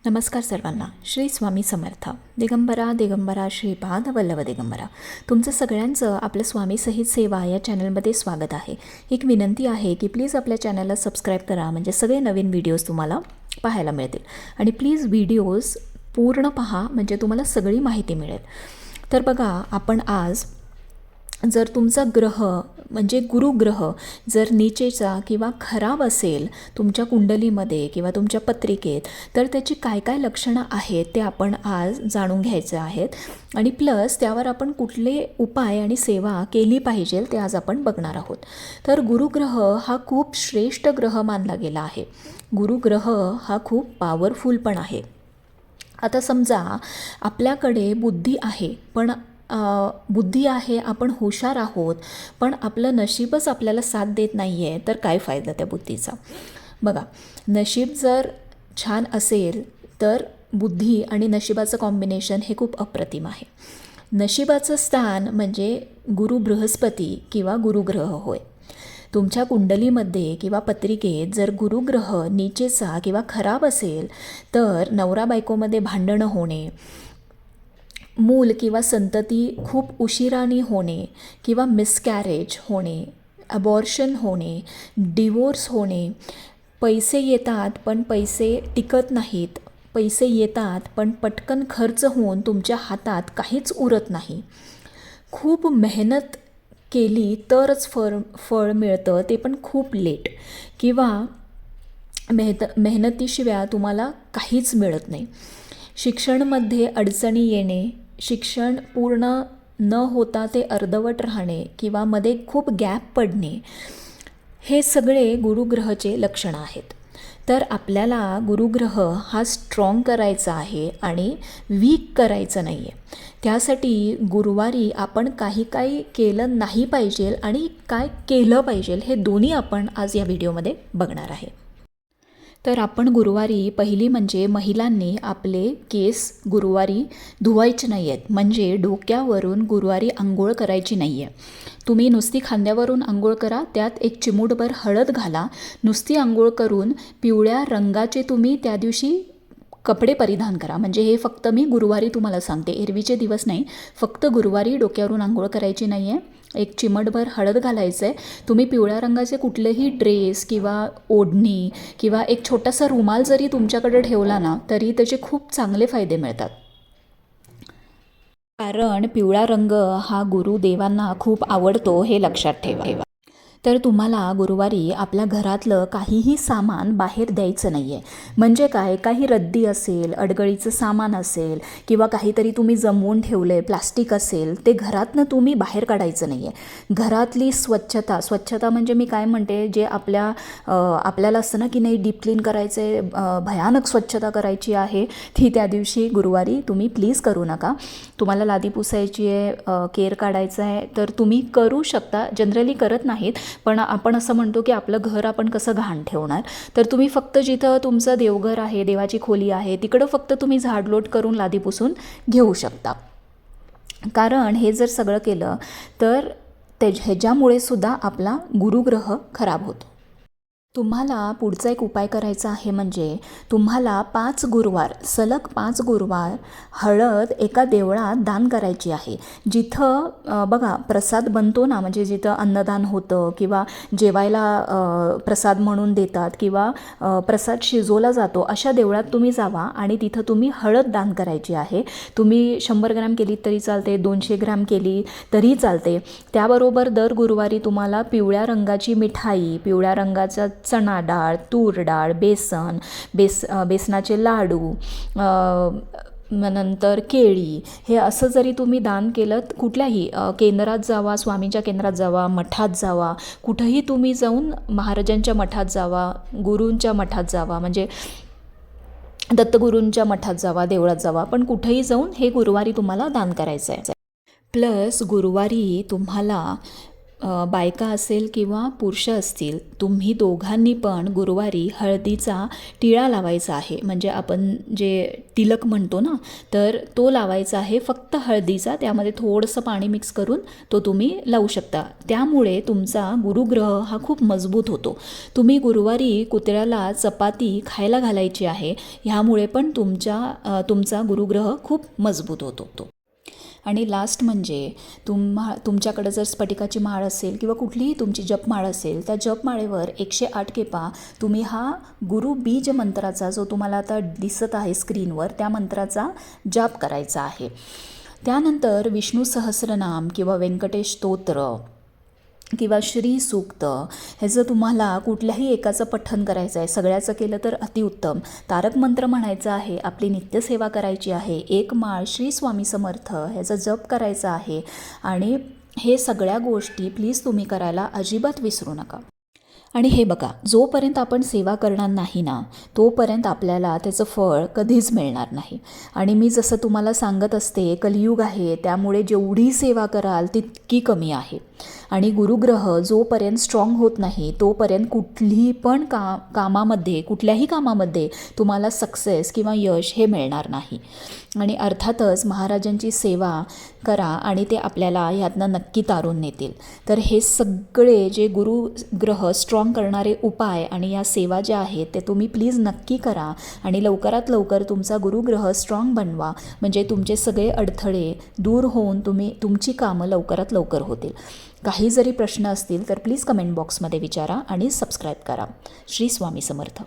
नमस्कार सर्वांना. श्री स्वामी समर्थ. दिगंबरा दिगंबरा श्रीपाद वल्लभ दिगंबरा. तुमचं सगळ्यांचं आपलं स्वामी सहित सेवा या चॅनलमध्ये स्वागत आहे. एक विनंती आहे की प्लीज आपल्या चॅनलला सबस्क्राईब करा, म्हणजे सगळे नवीन व्हिडिओज तुम्हाला पाहायला मिळतील. आणि प्लीज व्हिडिओज पूर्ण पहा, म्हणजे तुम्हाला सगळी माहिती मिळेल. तर बघा, आपण आज जर तुमचा ग्रह म्हणजे गुरुग्रह जर नीचेचा किंवा खराब असेल तुमच्या कुंडलीमध्ये किंवा तुमच्या पत्रिकेत, तर त्याची काय काय लक्षणं आहेत ते आपण आज जाणून घ्यायचे आहेत. आणि प्लस त्यावर आपण कुठले उपाय आणि सेवा केली पाहिजे ते आज आपण बघणार आहोत. तर गुरुग्रह हा खूप श्रेष्ठ ग्रह मानला गेला आहे. गुरुग्रह हा खूप पॉवरफुल पण आहे. आता समजा आपल्याकडे बुद्धी आहे, पण बुद्धी आहे, आपण हुशार आहोत, पण आपलं नशीबच आपल्याला साथ देत नाही आहे, तर काय फायदा त्या बुद्धीचा. बघा, नशीब जर छान असेल तर बुद्धी आणि नशिबाचं कॉम्बिनेशन हे खूप अप्रतिम आहे. नशिबाचं स्थान म्हणजे गुरु बृहस्पती किंवा गुरुग्रह होय. तुमच्या कुंडलीमध्ये किंवा पत्रिकेत जर गुरुग्रह नीचेचा किंवा खराब असेल तर नवरा बायकोमध्ये भांडणं होणे, मूल किंवा संतती खूप उशिराने होणे किंवा मिसकॅरेज होणे, अबॉर्शन होणे, डिवोर्स होणे, पैसे येतात पण पैसे टिकत नाहीत, पैसे येतात पण पटकन खर्च होऊन तुमच्या हातात काहीच उरत नाही, खूप मेहनत केली तरच फळ मिळतं, ते पण खूप लेट, किंवा मेहनतीशिवाय तुम्हाला काहीच मिळत नाही, शिक्षणामध्ये अडचणी येणे, शिक्षण पूर्ण न होता ते अर्धवट राहणे किंवा मध्ये खूप गॅप पडणे, हे सगळे गुरुग्रहाचे लक्षणं आहेत. तर आपल्याला गुरुग्रह हा स्ट्रॉंग करायचा आहे आणि वीक करायचं नाही आहे. त्यासाठी गुरुवारी आपण काही केलं नाही पाहिजे आणि काय केलं पाहिजे हे दोन्ही आपण आज या व्हिडिओमध्ये बघणार आहे. तर आपण गुरुवारी पहिली म्हणजे महिलांनी आपले केस गुरुवारी धुवायचे नाही आहेत, म्हणजे डोक्यावरून गुरुवारी आंघोळ करायची नाही आहे. तुम्ही नुसती खांद्यावरून आंघोळ करा, त्यात एक चिमूटभर हळद घाला, नुसती आंघोळ करून पिवळ्या रंगाचे तुम्ही त्या दिवशी कपडे परिधान करा. म्हणजे हे फक्त मी गुरुवारी तुम्हाला सांगते, एरवीचे दिवस नाही, फक्त गुरुवारी डोक्यावरून आंघोळ करायची नाही आहे. एक चिमटभर हळद घालायचं आहे. तुम्ही पिवळ्या रंगाचे कुठलेही ड्रेस किंवा ओढणी किंवा एक छोटासा रुमाल जरी तुमच्याकडे ठेवला ना, तरी त्याचे खूप चांगले फायदे मिळतात. कारण पिवळा रंग हा गुरुदेवांना खूप आवडतो, हे लक्षात ठेवा. तर तुम्हाला गुरुवारी आपल्या घरातलं काहीही सामान बाहेर द्यायचं नाही आहे. म्हणजे काय, काही रद्दी असेल, अडगळीचं सामान असेल किंवा काहीतरी तुम्ही जमवून ठेवलं आहे, प्लास्टिक असेल, ते घरातनं तुम्ही बाहेर काढायचं नाही आहे. घरातली स्वच्छता म्हणजे मी काय म्हणते, जे आपल्याला असतं ना की नाही डीप क्लीन करायचं आहे, भयानक स्वच्छता करायची आहे, ती त्या दिवशी गुरुवारी तुम्ही प्लीज करू नका. तुम्हाला लादी पुसायची आहे, केर काढायचं आहे, तर तुम्ही करू शकता. जनरली करत नाहीत, पण आपण असं म्हणतो की आपलं घर आपण कसं घाण ठेवणार, तर तुम्ही फक्त जिथं तुमचं देवघर आहे, देवाची खोली आहे, तिकडं फक्त तुम्ही झाडलोट करून लादी पुसून घेऊ शकता. कारण हे जर सगळं केलं तर ह्याच्यामुळे सुद्धा आपला गुरुग्रह खराब होतो. तुम्हाला पुढचा एक उपाय करायचा आहे, म्हणजे तुम्हाला 5 गुरुवार सलग 5 गुरुवार हळद एका देवळात दान करायची आहे. जिथं बघा प्रसाद बनतो ना, म्हणजे जिथं अन्नदान होतं किंवा जेवायला प्रसाद म्हणून देतात किंवा प्रसाद शिजवला जातो, अशा देवळात तुम्ही जावा आणि तिथं तुम्ही हळद दान करायची आहे. तुम्ही 100 ग्रॅम केली तरी चालते, 200 ग्रॅम केली तरी चालते. त्याबरोबर दर गुरुवारी तुम्हाला पिवळ्या रंगाची मिठाई, पिवळ्या रंगाचा चणा डाळ, तूर डाळ, बेसनाचे लाडू, नंतर केळी, हे असं जरी तुम्ही दान केलं, कुठल्याही केंद्रात जावा, स्वामींच्या केंद्रात जावा, मठात जावा, कुठंही तुम्ही जाऊन महाराजांच्या मठात जावा, गुरूंच्या मठात जावा, म्हणजे दत्तगुरूंच्या मठात जावा, देवळात जावा, पण कुठेही जाऊन हे गुरुवारी तुम्हाला दान करायचं आहे. प्लस गुरुवारी तुम्हाला बायका असेल किंवा पुरुष असतील, तुम्ही दोघांनी पण गुरुवारी हळदीचा टिळा लावायचा आहे. म्हणजे आपण जे तिलक म्हणतो ना, तर तो लावायचा आहे फक्त हळदीचा. त्यामध्ये थोडंसं पाणी मिक्स करून तो तुम्ही लावू शकता. त्यामुळे तुमचा गुरुग्रह हा खूप मजबूत होतो. तुम्ही गुरुवारी कुत्र्याला चपाती खायला घालायची आहे. ह्यामुळे पण तुमचा गुरुग्रह खूप मजबूत होतो. आणि लास्ट म्हणजे तुमच्याकडं जर स्फटिकाची माळ असेल किंवा कुठलीही तुमची जपमाळ असेल, त्या जपमाळेवर 108 केपा तुम्ही हा गुरु बीज मंत्राचा, जो तुम्हाला आता दिसत आहे स्क्रीनवर, त्या मंत्राचा जाप करायचा आहे. त्यानंतर विष्णू सहस्रनाम किंवा व्यंकटेश स्तोत्र किंवा श्री सूक्त, ह्याचं तुम्हाला कुठल्याही एकाचं पठण करायचं आहे. सगळ्याचं केलं तर अतिउत्तम. तारक मंत्र म्हणायचा आहे, आपली नित्यसेवा करायची आहे, एक माळ श्री स्वामी समर्थ ह्याचा जप करायचा आहे. आणि हे सगळ्या गोष्टी प्लीज तुम्ही करायला अजिबात विसरू नका. आणि हे बघा, जोपर्यंत आपण सेवा करणार नाही ना, तोपर्यंत आपल्याला त्याचं फळ कधीच मिळणार नाही. आणि मी जसं तुम्हाला सांगत असते, कलियुग आहे, त्यामुळे जेवढी सेवा कराल तितकी कमी आहे. आणि गुरुग्रह जोपर्यंत स्ट्रॉंग होत नाही, तोपर्यंत कुठल्याही कामामध्ये तुम्हाला सक्सेस किंवा यश हे मिळणार नाही. आणि अर्थातच महाराजांची सेवा करा आणि ते आपल्याला ह्यातनं नक्की तारून नेतील. तर हे सगळे जे गुरुग्रह स्ट्रॉंग करणारे उपाय आणि या सेवा ज्या आहेत, ते तुम्ही प्लीज नक्की करा आणि लवकरात लवकर तुमचा गुरुग्रह स्ट्रॉंग बनवा. म्हणजे तुमचे सगळे अडथळे दूर होऊन तुमची कामं लवकरात लवकर होतील. काही जरी प्रश्न असतील तर प्लीज कमेंट बॉक्समध्ये विचारा आणि सबस्क्राईब करा. श्री स्वामी समर्थ.